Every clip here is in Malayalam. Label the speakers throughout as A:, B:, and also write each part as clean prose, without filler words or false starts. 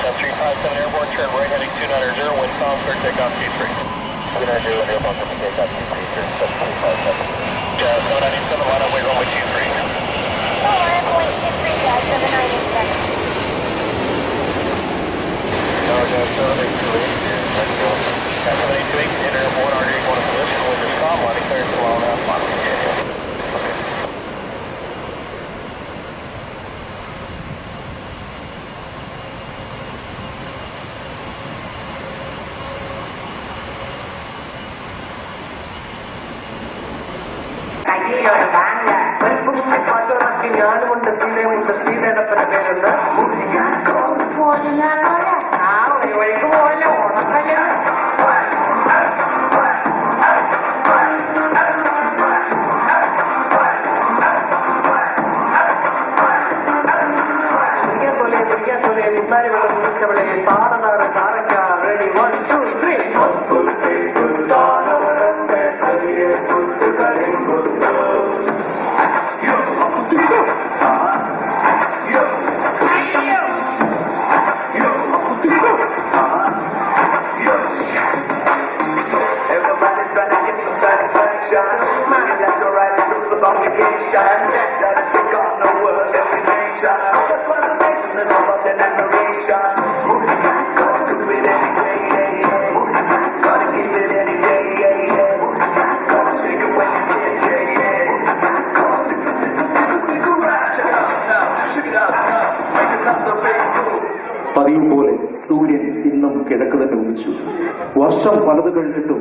A: 357 airborne, turn right heading 290, wind calm, clear takeoff T3. 290, wind airborne, clear takeoff T3, 7357. Yeah, 797, line up, wait, runway 23.
B: Runway 23, Jazz 797.
A: No, Jazz 782, let's go. 782, enter airborne, RJ going to position, wind is calm, landing clearance to long out, Montana, Virginia.
C: ഞാനുമുണ്ട് സീതയുമുണ്ട് സീതയുടെ പേരുണ്ട് ഒരു വഴിക്ക് പോലെ ഓണക്കല്ല തൊലെ മുന്നാരി വെള്ളം കുടിച്ചവളെ താറനാറ് താറക്ക റെഡി 1 2 പതിവ് പോലെ സൂര്യൻ ഇന്നും കിഴക്ക് തന്നെ ഉദിച്ചു. വർഷം പലത് കഴിഞ്ഞിട്ടും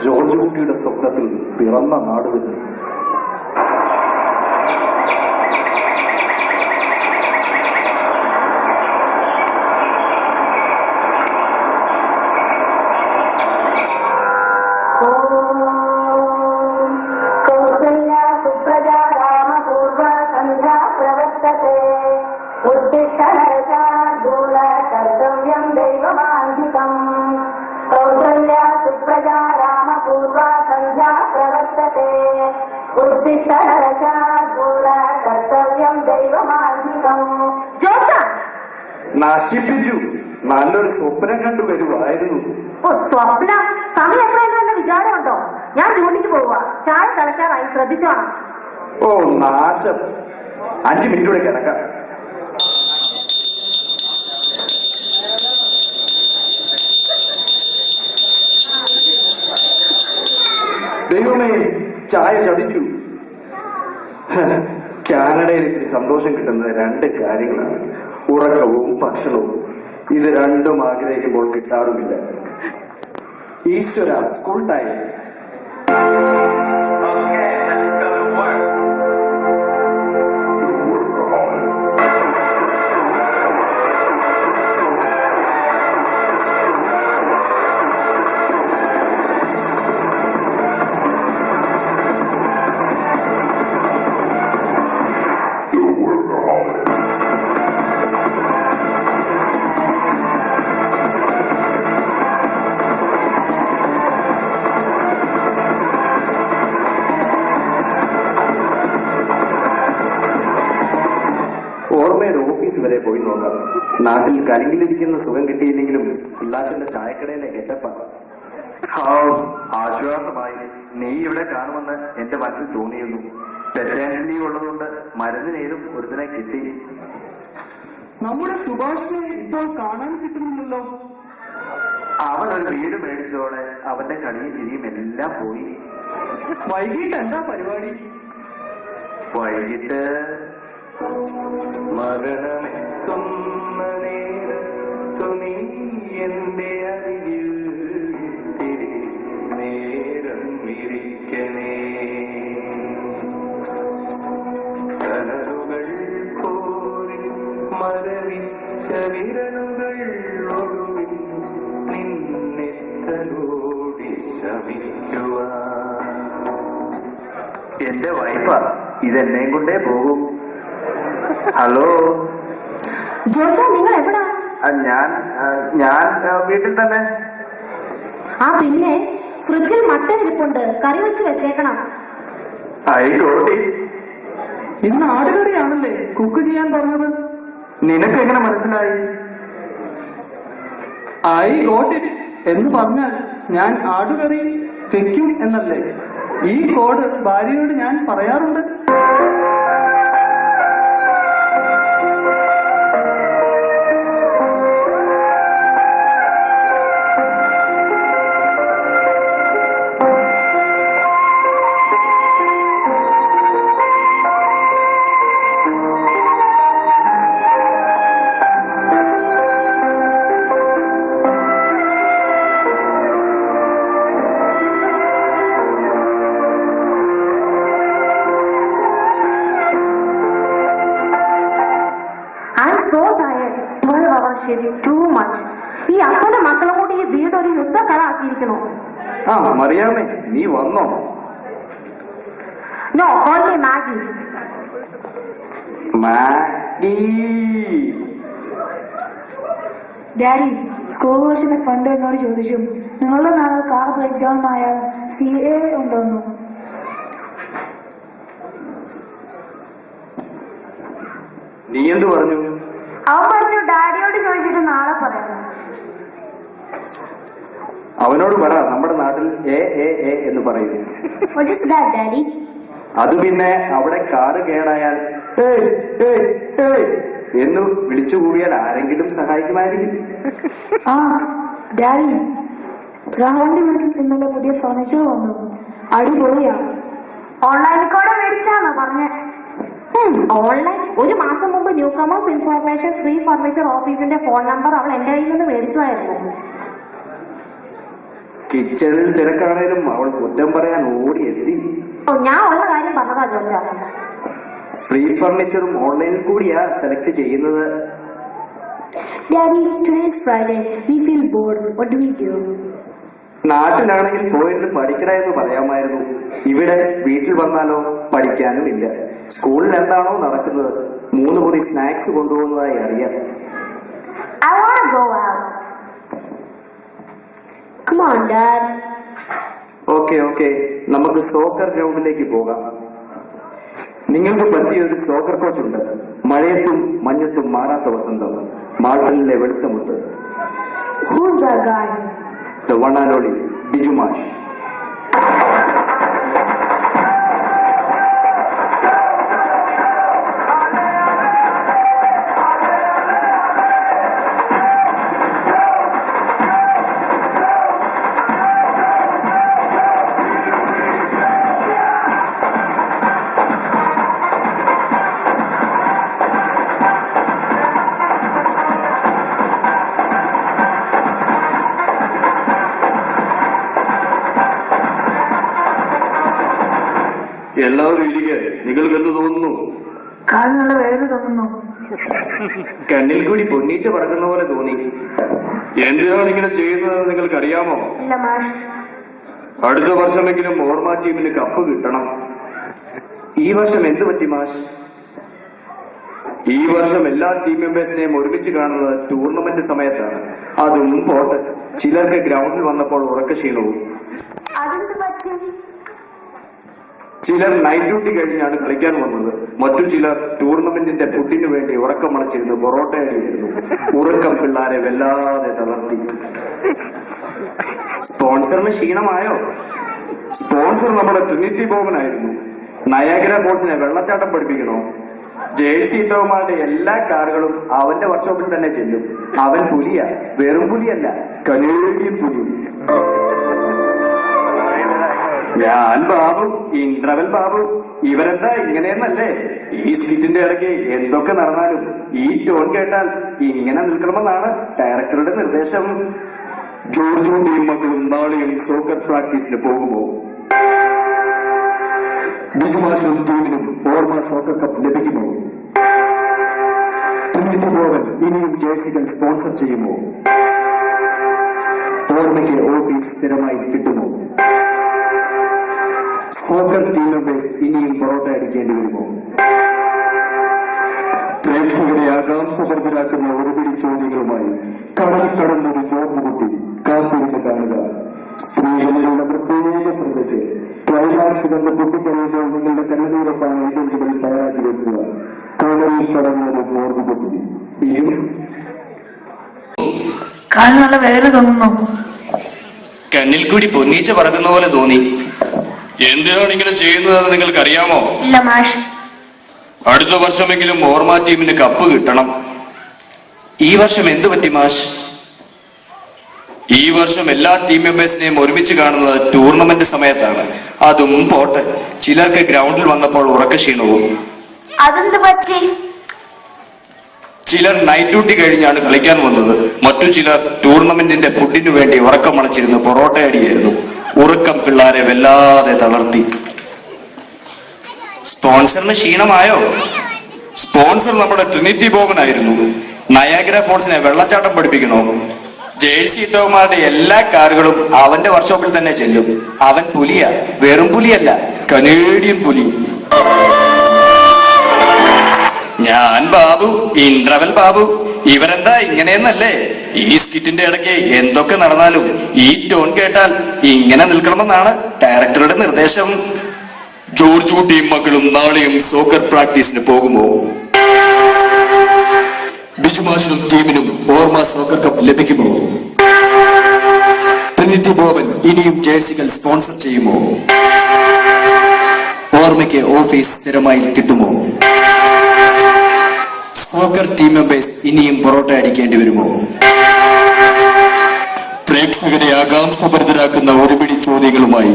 C: ജോർജ് കുട്ടിയുടെ സ്വപ്നത്തിൽ പിറന്ന നാട് തന്നെ. നശിപ്പിച്ചു. നല്ലൊരു സ്വപ്നം കണ്ടു വരുവായിരുന്നു.
D: സ്വപ്നം സമയം എപ്പോഴെന്ന് വിചാരമുണ്ടോ? ഞാൻ ഡ്യൂട്ടിക്ക് പോവുക. ചായ തിളയ്ക്കാറായി, ശ്രദ്ധിച്ചോണം.
C: ഓ നാശം. 5 മിനിറ്റ് കൂടെ കിടക്കാം. ദൈവമേ, ചായ ചതിച്ചു. കാനഡയിൽ ഇത്തിരി സന്തോഷം കിട്ടുന്നത് 2 കാര്യങ്ങളാണ്: ഉറക്കവും ഭക്ഷണവും. ഇത് രണ്ടും ആഗ്രഹിക്കുമ്പോൾ കിട്ടാറുമില്ല. ഈശ്വര, സ്കൂൾ ടൈം. ഓർമ്മയുടെ ഓഫീസ് വരെ പോയി നോക്കാം. നാട്ടിൽ കരിങ്കിലിരിക്കുന്ന സുഖം കിട്ടിയില്ലെങ്കിലും പിള്ളാച്ചന്റെ ചായക്കടയിലെ ഗെറ്റപ്പാണ്.
E: ആശ്വാസമായി. നീ ഇവിടെ കാണുമെന്ന് എന്റെ മനസ്സിൽ തോന്നിയിരുന്നു. പെറ്റാനിറ്റി ഉള്ളതുകൊണ്ട് മരുന്നിനേതും ഒരുത്തിനെ കിട്ടി.
C: നമ്മുടെ സുഭാഷിനെ ഇപ്പോൾ കാണാൻ കിട്ടുന്നില്ലല്ലോ.
E: അവൻ ഒരു വീട് മേടിച്ചതോടെ അവന്റെ കളിയും ചിരിയും എല്ലാം പോയി.
C: വൈകിട്ട് എന്താ പരിപാടി?
E: വൈകിട്ട്
C: മരണമെത്തുന്ന നേരത്തു നീ എന്റെ അരികിൽ ഇത്തിരി നേരം ഇരിക്കണേ. കനറുകൾ കോരി മരവിച്ച വിരലുകൾ ഒടുവിൽ നിന്നെ തലോടി ശമിക്കുവാൻ.
E: എന്റെ വൈഫാ, ഇതെന്നെയും കൊണ്ടേ പോകും. ഹലോ
D: ജോർജ, നിങ്ങൾ എവിടാ?
E: ഞാൻ വീട്ടിൽ തന്നെ.
D: പിന്നെ ഫ്രിഡ്ജിൽ മട്ടൻ ഇരിപ്പുണ്ട്, കറി വെച്ച് വെച്ചേക്കണം.
E: ആയിക്കോട്ടെ.
C: ഇന്ന് ആടുകറിയാണല്ലേ കുക്ക് ചെയ്യാൻ പറഞ്ഞത്?
E: നിനക്ക് എങ്ങനെ മനസ്സിലായി?
F: ഐ ഗോട്ട് ഇറ്റ് എന്ന് പറഞ്ഞാൽ ഞാൻ ആടുകറി വെക്കും എന്നല്ലേ? ഈ കോഡ് ഭാര്യയോട് ഞാൻ പറയാറുണ്ട്.
D: So tired. 12 hours shit, too much. ഈ അപ്പന്റെ മക്കളും കൂടി ഈ വീട് ഒരു യുദ്ധക്കളാക്കിയിരിക്കണോ?
E: ആ മറിയാമേ, നീ വന്നോ?
D: No, only Maggie.
E: Maggie.
G: Daddy, school കോഴ്സിന്റെ ഫണ്ട് എന്നോട് ചോദിച്ചു. നിങ്ങളുടെ നാളെ കാർ ബ്രേക്ക് ഡൗൺ ആയാൽ CA ഉണ്ടോന്നു.
E: നീ എന്ത് പറഞ്ഞു?
D: അവൻ പറഞ്ഞു ഡാഡിയോട് ചോദിച്ചിട്ട് നാളെ പറയാം.
E: അവനോട് പറ, നമ്മുടെ നാട്ടിൽ എ എന്ന് പറയും.
B: What is that, Daddy?
E: അത് പിന്നെ അവിടെ കാറ് കേടായാൽ എന്ന് വിളിച്ചു കൂവിയാൽ ആരെങ്കിലും സഹായിക്കുമായിരിക്കും.
G: ആ ഡാഡി, രാഹുലിന്റെ വീട്ടിൽ ഇന്നലെ പുതിയ ഫർണിച്ചർ വന്നു. അടിപൊളിയാ.
D: ഓൺലൈനിൽ കൂടെ മേടിച്ചാണോ പറഞ്ഞേ? ഓൺലൈൻ. ഒരു മാസം മുമ്പ് new comers information free furniture ഓഫീസിന്റെ ഫോൺ നമ്പർ അവൾ എന്റെ കയ്യിൽ നിന്ന് മേടിച്ചതായിരുന്നു.
E: കിച്ചണിൽ തിരക്കാണേലും അവൾ കുറ്റം പറയാൻ ഓടിയെത്തി.
D: ഞാൻ ഉള്ള കാര്യം പറഞ്ഞതാ ചോദിച്ചാ.
E: ഫ്രീ ഫർണിച്ചറും ഓൺലൈനിൽ കൂടിയാ സെലക്ട് ചെയ്യുന്നത്.
B: Daddy, today is Friday. We feel bored. What do we do?
E: നാട്ടിലാണെങ്കിൽ പോയിരുന്ന് പഠിക്കണ എന്ന് പറയാമായിരുന്നു. ഇവിടെ വീട്ടിൽ വന്നാലോ പഠിക്കാനും ഇല്ല. സ്കൂളിൽ എന്താണോ നടക്കുന്നത് 3 മുറി സ്നാക്സ് കൊണ്ടുപോകുന്നതായി അറിയാം.
D: I want to go out.
B: Come on, Dad.
E: Okay, നമുക്ക് സോക്കർ ഗ്രൗണ്ടിലേക്ക് പോകാം. നിങ്ങൾക്ക് പറ്റിയ ഒരു സോക്കർ കോച്ച് ഉണ്ട്. മഴയത്തും മഞ്ഞത്തും മാറാത്ത വസന്തം, മാൾട്ടണിലെ വെളുത്ത മുത്ത്.
G: Who's that guy?
E: The one and only Biju മാഷ്. എല്ലാവരും ഇരിക്കെ. നിങ്ങൾക്ക് എന്ത് തോന്നുന്നു?
G: കാലിനുള്ള വേദന തോന്നുന്നു.
E: കണ്ണിൽ കൂടി പൊന്നീച്ച പറക്കുന്ന പോലെ തോന്നി. എന്തിനാണ് ഇങ്ങനെ ചെയ്യുന്നത് നിങ്ങൾക്ക് അറിയാമോ?
D: ഇല്ല മാഷ്.
E: അടുത്ത വർഷമെങ്കിലും ഓർമ്മ ടീമിന് കപ്പ് കിട്ടണം. ഈ വർഷം എന്ത് പറ്റി മാഷ്? ഈ വർഷം എല്ലാ ടീം മെമ്പേഴ്സിനെയും ഒരുമിച്ച് കാണുന്നത് ടൂർണമെന്റ് സമയത്താണ്. അതും പോട്ട്, ചിലർക്ക് ഗ്രൗണ്ടിൽ വന്നപ്പോൾ ഉറക്കക്ഷീണവും.
D: അതെന്ത് പറ്റി?
E: ചിലർ നൈറ്റ് ഡ്യൂട്ടി കഴിഞ്ഞാണ് കളിക്കാൻ വന്നത്. മറ്റു ചിലർ ടൂർണമെന്റിന്റെ ഫുഡിന് വേണ്ടി ഉറക്കം മണച്ചിരുന്ന് പൊറോട്ട അടിയായിരുന്നു. ഉറക്കം പിള്ളാരെ വല്ലാതെ തളർത്തി. സ്പോൺസറിന് ക്ഷീണമായോ? സ്പോൺസർ നമ്മുടെ ട്രിനിറ്റി ബോബനായിരുന്നു. നയാഗ്ര ഫോൾസിനെ വെള്ളച്ചാട്ടം പഠിപ്പിക്കണോ? ജേഴ്സി ഇട്ടവന്മാരുടെ എല്ലാ കാറുകളും അവന്റെ വർക്ക്ഷോപ്പിൽ തന്നെ ചെല്ലും. അവൻ പുലിയാ, വെറും പുലിയല്ല, കനേഡിയൻ പുലി. ഞാൻ ബാബു, ഇന്റർവെൽ ബാബു. ഇവരെന്താ ഇങ്ങനെയെന്നല്ലേ? ഈ സ്കിറ്റിന്റെ ഇടയ്ക്ക് എന്തൊക്കെ നടന്നാലും ഈ ടോൺ കേട്ടാൽ ഇങ്ങനെ നിൽക്കണമെന്നാണ് ഡയറക്ടറുടെ നിർദ്ദേശം. ജോർജും മക്കളും നാളെയും സോക്കർ പ്രാക്ടീസിന് പോകുമോ? ബിജുമാഷും ടീമിനും ഓർമ്മ സോക്കർ കപ്പ് ലഭിക്കുമോ? ട്രിനിറ്റി ബോവൻ ഇനിയും ജേഴ്സികൾ സ്പോൺസർ ചെയ്യുമോ? ഓർമ്മയ്ക്ക് ഓഫീസ് സ്ഥിരമായി കിട്ടുമോ? സോക്കർ ടീം മെമ്പേഴ്സ് ഇനിയും പൊറോട്ട അടിക്കേണ്ടി വരുമോ? പ്രേക്ഷകരെ ആകാംക്ഷഭരിതരാക്കുന്ന ഒരുപിടി ചോദ്യങ്ങളുമായി കടലിൽ കടന്നൊരു ജോർജ് കുട്ടി കാത്തിരുന്ന് കാണുക. സ്ത്രീകളിലുള്ള പ്രത്യേക ശ്രദ്ധയ്ക്ക് ക്ലൈമാക്സ് കണ്ട് പൊട്ടിക്കറിയുമ്പോൾ നിങ്ങളുടെ കണ്ണുനീരപ്പാണ് ഏതെങ്കിലും തയ്യാറാക്കി വെക്കുക. കടലിൽ കടന്നൊരു ജോർജ് കുട്ടി.
G: കാല് നല്ല വേദന തോന്നുന്നു.
E: കണ്ണിൽ കൂടി പൊന്നീച്ച പറക്കുന്ന പോലെ തോന്നി. എന്തിനാണ് ഇങ്ങനെ ചെയ്യുന്നതെന്ന് നിങ്ങൾക്കറിയാമോ?
D: ഇല്ല മാഷ്.
E: അടുത്ത വർഷമെങ്കിലും ഓർമ്മ ടീമിന് കപ്പ് കിട്ടണം. ഈ വർഷം എന്തു പറ്റി മാഷ്? ഈ വർഷം എല്ലാ ടീം മെമ്പേഴ്സിനെയും ഒരുമിച്ച് കാണുന്നത് ടൂർണമെന്റ് സമയത്താണ്. അതും പോട്ടെ, ചിലർക്ക് ഗ്രൗണ്ടിൽ വന്നപ്പോൾ ഉറക്കക്ഷീണവും.
D: അതെന്ത് പറ്റി?
E: ചിലർ നൈറ്റ് ഡ്യൂട്ടി കഴിഞ്ഞാണ് കളിക്കാൻ വന്നത്. മറ്റു ചിലർ ടൂർണമെന്റിന്റെ ഫുഡിനു വേണ്ടി ഉറക്കമണച്ചിരുന്ന് പൊറോട്ടയടിയായിരുന്നു. ഉറക്കം പിള്ളാരെ വല്ലാതെ തളർത്തി. സ്പോൺസറിന് ക്ഷീണമായോ? സ്പോൺസർ നമ്മുടെ ട്രിനിറ്റി ബോബനായിരുന്നു. നയാഗ്ര ഫോൾസിനെ വെള്ളച്ചാട്ടം പഠിപ്പിക്കണോ? ജേഴ്സി ഇട്ടവന്മാരുടെ എല്ലാ കാറുകളും അവന്റെ വർക്ക്ഷോപ്പിൽ തന്നെ ചെല്ലും. അവൻ പുലിയാ, വെറും പുലിയല്ല, കനേഡിയൻ പുലി. ഞാൻ ബാബു, ഇൻട്രവൽ ബാബു. ഇവരെന്താ ഇങ്ങനെയെന്നല്ലേ? ഈ സ്കിറ്റിന്റെ ഇടയ്ക്ക് എന്തൊക്കെ നടന്നാലും ഈ ടോൺ കേട്ടാൽ ഇങ്ങനെ നിൽക്കണമെന്നാണ് ഡയറക്ടറുടെ നിർദ്ദേശം. ജോർജ് കുട്ടിയും മക്കളും നാളെയും സോക്കർ പ്രാക്ടീസിന് പോകുമോ? ബിജുമാഷിനും ടീമിനും ഓർമ്മ സോക്കർ കപ്പ് ലഭിക്കുമോ? ട്രിനിറ്റി ബോബൻ ഇനിയും ജേഴ്സികൾ സ്പോൺസർ ചെയ്യുമോ? ഓർമ്മയ്ക്ക് ഓഫീസ് സ്ഥിരമായി കിട്ടുമോ? സോക്കർ ടീം മെമ്പേഴ്സ് ഇനിയും പൊറോട്ട അടിക്കേണ്ടി വരുമോ? പ്രേക്ഷകരെ ആകാംക്ഷഭരിതരാക്കുന്ന ഒരുപിടി ചോദ്യങ്ങളുമായി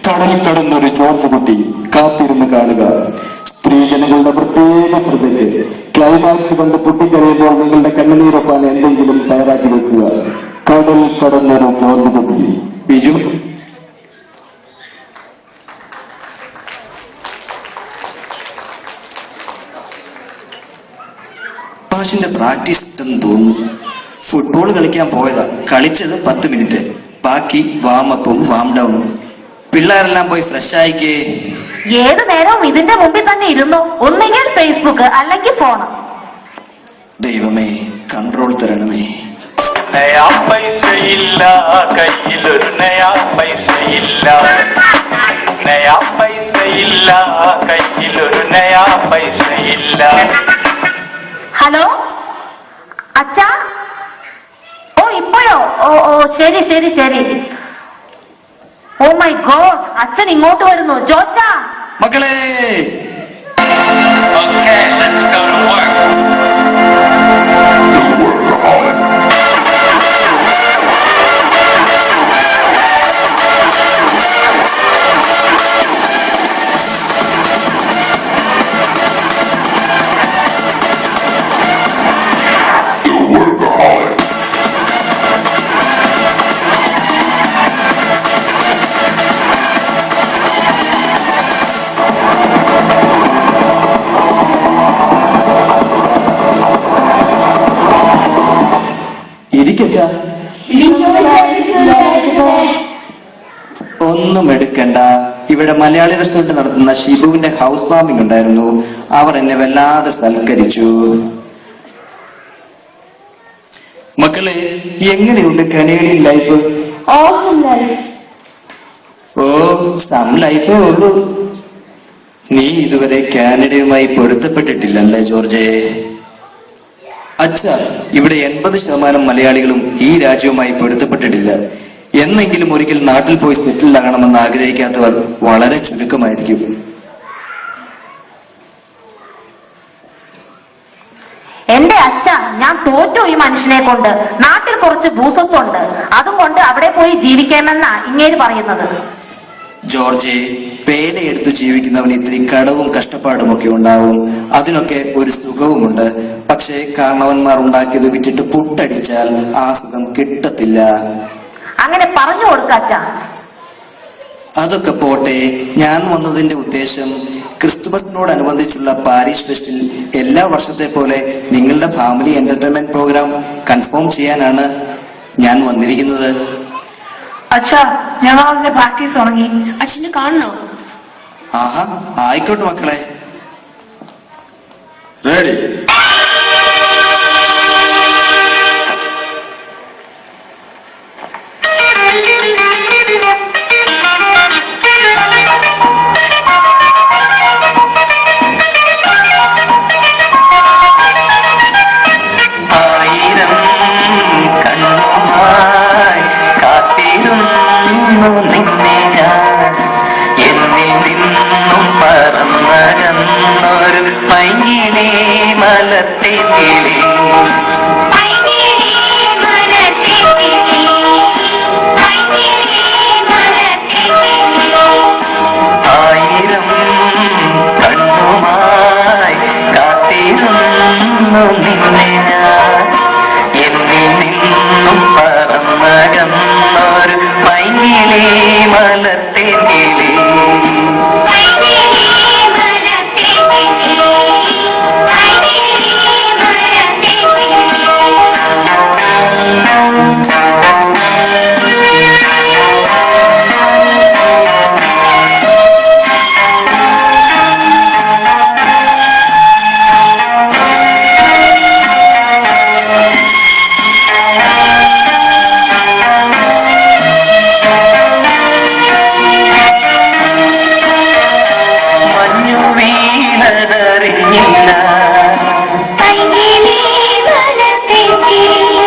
E: കടൽ കടന്നൊരു ജോർജ് കുട്ടി കാത്തിരുന്ന് കാണുക. സ്ത്രീജനങ്ങളുടെ പ്രത്യേക ശ്രദ്ധയ്ക്ക് ക്ലൈമാക്സ് കണ്ട് പൊട്ടിക്കരയുമ്പോൾ നിങ്ങളുടെ കണ്ണുനീരൊപ്പാൻ എന്തെങ്കിലും തയ്യാറാക്കി വെക്കുക. കടൽ കടന്നൊരു ജോർജ് കുട്ടി. ബിജു മാഷിന്റെ പ്രാക്ടീസ് ഇട്ടെന്ന് തോന്നുന്നു. ഫുട്ബോൾ കളിക്കാൻ പോയതാ. കളിച്ചത് 10 മിനിറ്റ്. ബാക്കി വാമപ്പും വാം ഡൗണും. പിള്ളേരെല്ലാം പോയി ഫ്രഷ് ആയിക്കേ.
D: ഏത് നേരവും ഇതിന്റെ മുമ്പിൽ തന്നെ ഇരുന്നു. ഒന്നെങ്കിൽ ഫേസ്ബുക്ക്, അല്ലെങ്കിൽ ഫോൺ.
E: ദൈവമേ, കൺട്രോൾ തരണമേ.
A: നയാ പൈസയില്ല കയ്യിലൊരു നയാ പൈസയില്ല. നയാ പൈസയില്ല കയ്യിലൊരു നയാ പൈസയില്ല.
D: ഹലോ അച്ഛാ. ഓ ഇപ്പോഴോ? ഓ ഓ ശരി ശരി ശരി. ഓ മൈ ഗോഡ്, അച്ഛൻ ഇങ്ങോട്ട് വരുന്നു. ജോച്ചാ
E: മക്കളെ,
A: Okay, let's go to work.
E: ഇരിക്കച്ച. ഒന്നും എടുക്കണ്ട. ഇവിടെ മലയാളി റെസ്റ്റോറന്റ് നടത്തുന്ന ഷിബുവിന്റെ ഹൗസ് വാമിംഗ് ഉണ്ടായിരുന്നു. അവർ എന്നെ വല്ലാതെ സൽക്കരിച്ചു. മക്കളെ, എങ്ങനെയുണ്ട് കനേഡിയൻ ലൈഫ്? ഓ, സം ലൈഫേ ഉള്ളൂ. നീ ഇതുവരെ കാനഡയുമായി പൊരുത്തപ്പെട്ടിട്ടില്ലല്ലേ ജോർജേ? അച്ഛാ, ഇവിടെ 80% മലയാളികളും ഈ രാജ്യവുമായി പൊരുത്തപ്പെട്ടിട്ടില്ല. എന്നെങ്കിലും ഒരിക്കൽ നാട്ടിൽ പോയി സെറ്റിൽ ആകണമെന്ന് ആഗ്രഹിക്കാത്തവർ വളരെ ചുരുക്കമായിരിക്കും.
D: എന്റെ അച്ഛ, ഞാൻ തോറ്റു ഈ മനുഷ്യനെ കൊണ്ട്. നാട്ടിൽ കുറച്ച് ഭൂസ്വത്തുണ്ട്, അതും കൊണ്ട് അവിടെ പോയി ജീവിക്കാമെന്നാ ഇങ്ങേര് പറയുന്നത്.
E: ജോർജ്, പേലയെടുത്തു ജീവിക്കുന്നവന് ഇത്തിരി കടവും കഷ്ടപ്പാടും ഒക്കെ ഉണ്ടാവും. അതിനൊക്കെ ഒരു സുഖവുമുണ്ട്. പക്ഷേ കാരണവന്മാർ ഉണ്ടാക്കിയത് വിറ്റിട്ട് പുട്ടടിച്ചാൽ ആ സുഖം കിട്ടത്തില്ല.
D: അങ്ങനെ പറഞ്ഞു കൊടുക്കാച്ച.
E: അതൊക്കെ പോട്ടെ, ഞാൻ വന്നതിന്റെ ഉദ്ദേശം ക്രിസ്തുമസിനോടനുബന്ധിച്ചുള്ള പാരീഷ് ഫെസ്റ്റിൽ എല്ലാ വർഷത്തെ പോലെ നിങ്ങളുടെ ഫാമിലി എന്റർടൈൻമെന്റ് പ്രോഗ്രാം കൺഫേം ചെയ്യാനാണ് ഞാൻ വന്നിരിക്കുന്നത്.
G: അച്ഛാ, ഞങ്ങൾ അതിന്റെ പ്രാക്ടീസ് തുടങ്ങി.
H: അച്ഛന് കാണണോ?
E: ആഹാ, ആയിക്കോട്ടെ മക്കളെ. റെഡി?
A: ആയിരം കണ്ണു
H: ആയിരം കണ്ണുമായി കാത്തിരുന്നു നിന്നെ ഞാൻ എന്നിൽ നിന്നും പറന്നകന്നൊരു പൈങ്കിളി മലർത്തേങ്കിളി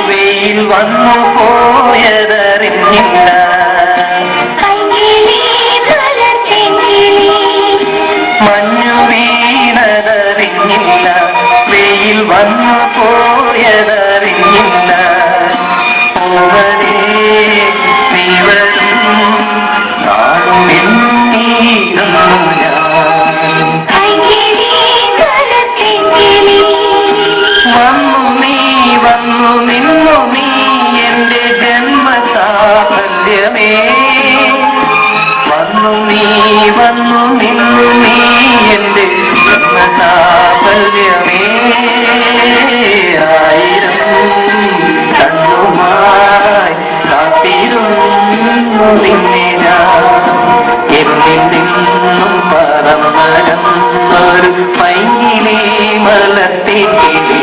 H: വെയിൽ വന്നു പോയതറിഞ്ഞില്ല മഞ്ഞു വീണതറിഞ്ഞില്ല വെയിൽ വന്നു പോയതറിഞ്ഞില്ല പൂവരേ നീ വരും നാടുമെന്നീരുന്നു ഞാൻ വന്നു നിന്നു നീ എന്റെ ജന്മസാഫല്യമേ വന്നു നിന്നു നീ എന്റെ ജന്മസാഫല്യമേ ആയിരം കണ്ണുമായി കാത്തിരുന്നു നിന്നെ ഞാൻ എന്നിൽ നിന്നും പറന്നകന്നൊരു പൈങ്കിളി മലർത്തേങ്കിളി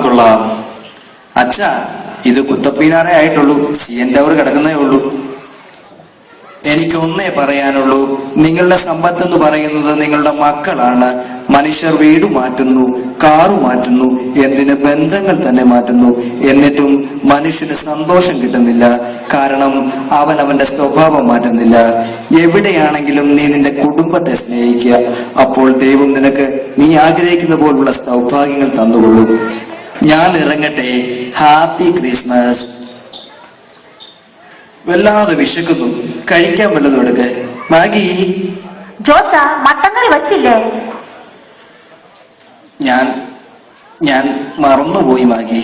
E: കൊള്ളാം. അച്ഛാ, ഇത് കുത്തപ്പീനാറേ ആയിട്ടുള്ളൂ. CN ടവർ കിടക്കുന്നേ ഉള്ളൂ. എനിക്കൊന്നേ പറയാനുള്ളൂ, നിങ്ങളുടെ സമ്പത്ത് എന്ന് പറയുന്നത് നിങ്ങളുടെ മക്കളാണ്. മനുഷ്യർ വീട് മാറ്റുന്നു, കാറു മാറ്റുന്നു, എന്തിന് ബന്ധങ്ങൾ തന്നെ മാറ്റുന്നു. എന്നിട്ടും മനുഷ്യന് സന്തോഷം കിട്ടുന്നില്ല. കാരണം അവൻ അവന്റെ സ്വഭാവം മാറ്റുന്നില്ല. എവിടെയാണെങ്കിലും നീ നിന്റെ കുടുംബത്തെ സ്നേഹിക്കുക. അപ്പോൾ ദൈവം നിനക്ക് നീ ആഗ്രഹിക്കുന്ന പോലുള്ള സൗഭാഗ്യങ്ങൾ തന്നുകൊള്ളും. ഞാൻ ഇറങ്ങട്ടെ. Happy Christmas. വല്ലാതെ വിശക്കുന്നു. കഴിക്കാൻ വല്ലതും എടുക്ക. മാഗി.
D: ജോച്ച മട്ടൻ കറി വച്ചില്ലേ?
E: ഞാൻ മറന്നുപോയി മാഗി.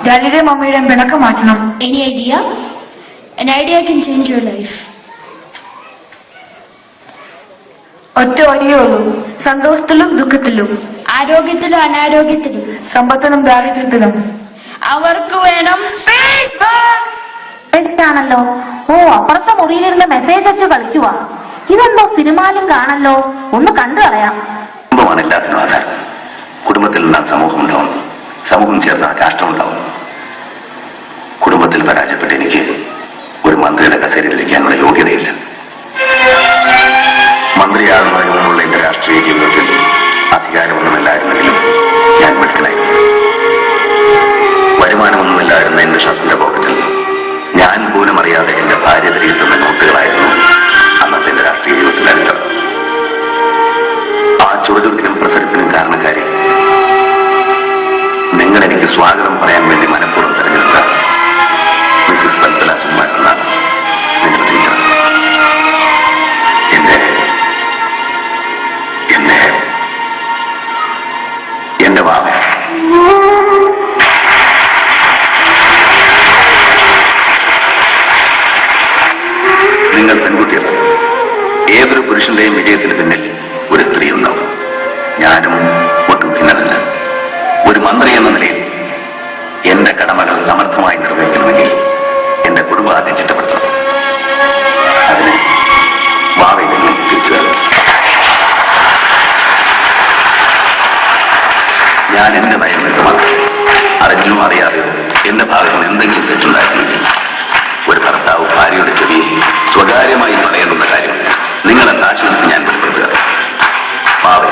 G: ഡാഡിയുടെ മമ്മിയുടെ പിണക്കം മാറ്റണം.
B: Any idea? An idea can change your life.
G: ഒറ്റ വഴിയേ ഉള്ളൂ. സന്തോഷത്തിലും ദുഃഖത്തിലും,
B: ആരോഗ്യത്തിലും അനാരോഗ്യത്തിലും,
G: സമ്പത്തിലും ദാരിദ്ര്യത്തിലും.
B: അവർക്ക് വേണം
D: ആണല്ലോ. ഓ, അപ്പുറത്തെ മുറിയിലിരുന്ന് മെസ്സേജ് അയച്ച് കളിക്കുവാ. ഇതെന്തോ സിനിമയിലും കാണല്ലോ. ഒന്ന് കണ്ടു കളയാം.
I: കുടുംബമാണ് എല്ലാത്തിനും ആധാരം. കുടുംബത്തിൽ നിന്നാൽ സമൂഹം ഉണ്ടാവും, സമൂഹം ചേർന്നാൽ രാഷ്ട്രം ഉണ്ടാവും. കുടുംബത്തിൽ പരാജയപ്പെട്ട എനിക്ക് ഒരു മന്ത്രിയുടെ കസേരയിലിരിക്കാനുള്ള യോഗ്യതയില്ല. മന്ത്രിയാകുന്നതിന് മുമ്പുള്ള എന്റെ രാഷ്ട്രീയ ജീവിതത്തിൽ അധികാരമൊന്നുമില്ലായിരുന്നെങ്കിലും ഞാൻ മിടുക്കനായിരുന്നു. വരുമാനമൊന്നുമില്ലായിരുന്ന എന്റെ ഷർട്ടിന്റെ പോക്കറ്റിൽ ഞാൻ പോലും അറിയാതെ എന്റെ ഭാര്യ തിരികെത്തുന്ന നോട്ടുകളായിരുന്നു അന്നത്തെ എന്റെ രാഷ്ട്രീയ ജീവിതത്തിൽ അരിത്തം. ആ ചുറുചുറുക്കിനും പ്രസരത്തിനും കാരണക്കാരി നിങ്ങൾ എനിക്ക് സ്വാഗതം പറയാൻ വേണ്ടി മനഃപൂർവ്വം തെരഞ്ഞെടുത്ത മിസ്സിസ് വത്സല സുകുമാരൻ എന്നാണ് നിങ്ങളുടെ ടീച്ചർ. എന്റെ വാവ. ഏതൊരു പുരുഷന്റെയും വിജയത്തിന് പിന്നിൽ ഒരു സ്ത്രീ ഉണ്ടാവും. ഞാനും ഒട്ടും ഭിന്നമല്ല. ഒരു മന്ത്രി എന്ന നിലയിൽ എന്റെ കടമകൾ സമർത്ഥമായി നിർവഹിക്കണമെങ്കിൽ എന്റെ കുടുംബം ആദ്യം ചിട്ടപ്പെടുത്തണം. അതിന് ഭാവിയിൽ നിന്ന് തിരിച്ചു തരണം. ഞാൻ എന്റെ നയം വ്യക്തമാക്കാം. അറിഞ്ഞോ അറിയാതെയോ എന്റെ ഭാഗത്ത് എന്തെങ്കിലും തെറ്റുണ്ടായിരുന്നെങ്കിൽ ഒരു ഭർത്താവ് ഭാര്യയുടെ ചെവിയിൽ സ്വകാര്യമായി പറയേണ്ടുന്ന കാര്യം നിങ്ങളെ സാക്ഷി നിർത്തി ഞാൻ വെളിപ്പെടുത്തുക. ഭാവി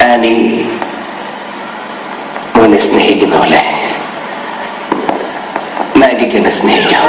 H: ആനി മോനെ സ്നേഹിക്കുന്ന പോലെ മാഗിക്ക് എന്നെ സ്നേഹിക്കാം.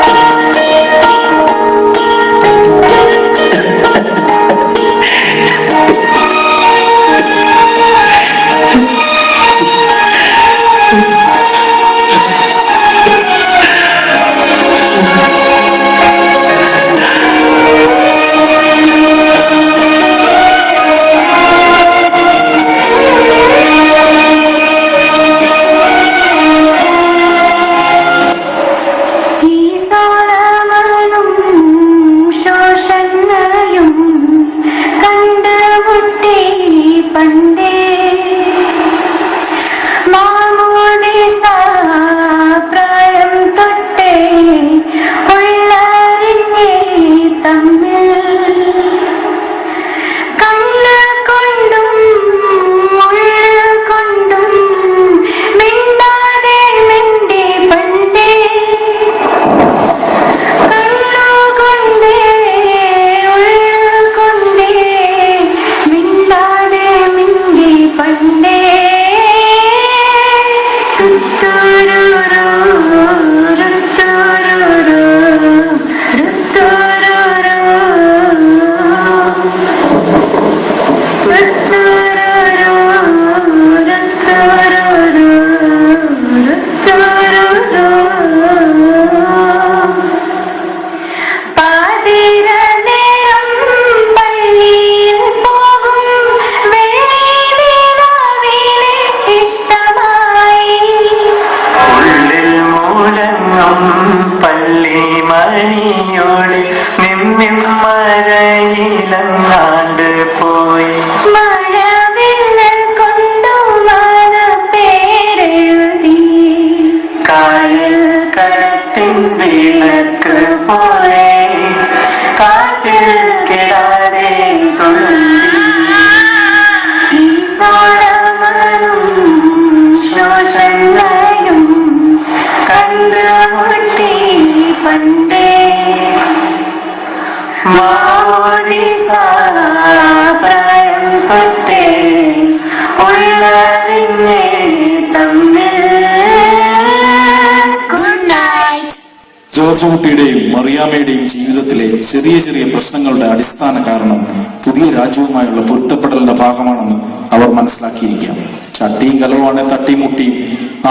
C: ജോർജ് കുട്ടിയുടെയും മറിയാമ്മയുടെയും ജീവിതത്തിലെ ചെറിയ ചെറിയ പ്രശ്നങ്ങളുടെ അടിസ്ഥാന കാരണം പുതിയ രാജ്യവുമായുള്ള പൊരുത്തപ്പെടലിന്റെ ഭാഗമാണെന്ന് അവർ മനസ്സിലാക്കിയിരിക്കാം. ചട്ടിയും കലവുമാണ് തട്ടിമുട്ടിയും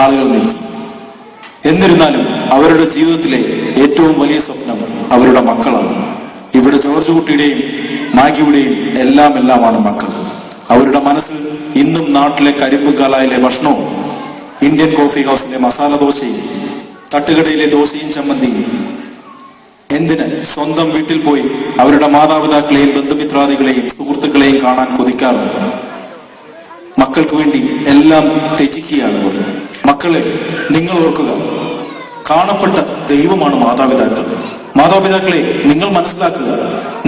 C: ആളുകൾ നീക്കി. എന്നിരുന്നാലും അവരുടെ ജീവിതത്തിലെ ഏറ്റവും വലിയ സ്വപ്നം അവരുടെ മക്കളാണ്. ഇവിടെ ജോർജ് കുട്ടിയുടെയും മാഗിയുടെയും എല്ലാമാണ് മക്കൾ. അവരുടെ മനസ്സിൽ ഇന്നും നാട്ടിലെ കരിമ്പുകാലായിലെ ഭക്ഷണവും ഇന്ത്യൻ കോഫി ഹൗസിലെ മസാല ദോശയും തട്ടുകടയിലെ ദോശയും ചമ്മന്തിയും, എന്തിന് സ്വന്തം വീട്ടിൽ പോയി അവരുടെ മാതാപിതാക്കളെയും ബന്ധുമിത്രാദികളെയും സുഹൃത്തുക്കളെയും കാണാൻ കൊതിക്കാറുണ്ട്. മക്കൾക്ക് വേണ്ടി എല്ലാം ത്യജിക്കുകയാണ് അവർ. മക്കളെ, നിങ്ങൾ ഓർക്കുക, കാണപ്പെട്ട ദൈവമാണ് മാതാപിതാക്കൾ. മാതാപിതാക്കളെ നിങ്ങൾ മനസ്സിലാക്കുക.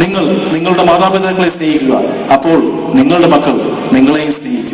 C: നിങ്ങൾ നിങ്ങളുടെ മാതാപിതാക്കളെ സ്നേഹിക്കുക. അപ്പോൾ നിങ്ങളുടെ മക്കൾ നിങ്ങളെയും സ്നേഹിക്കും.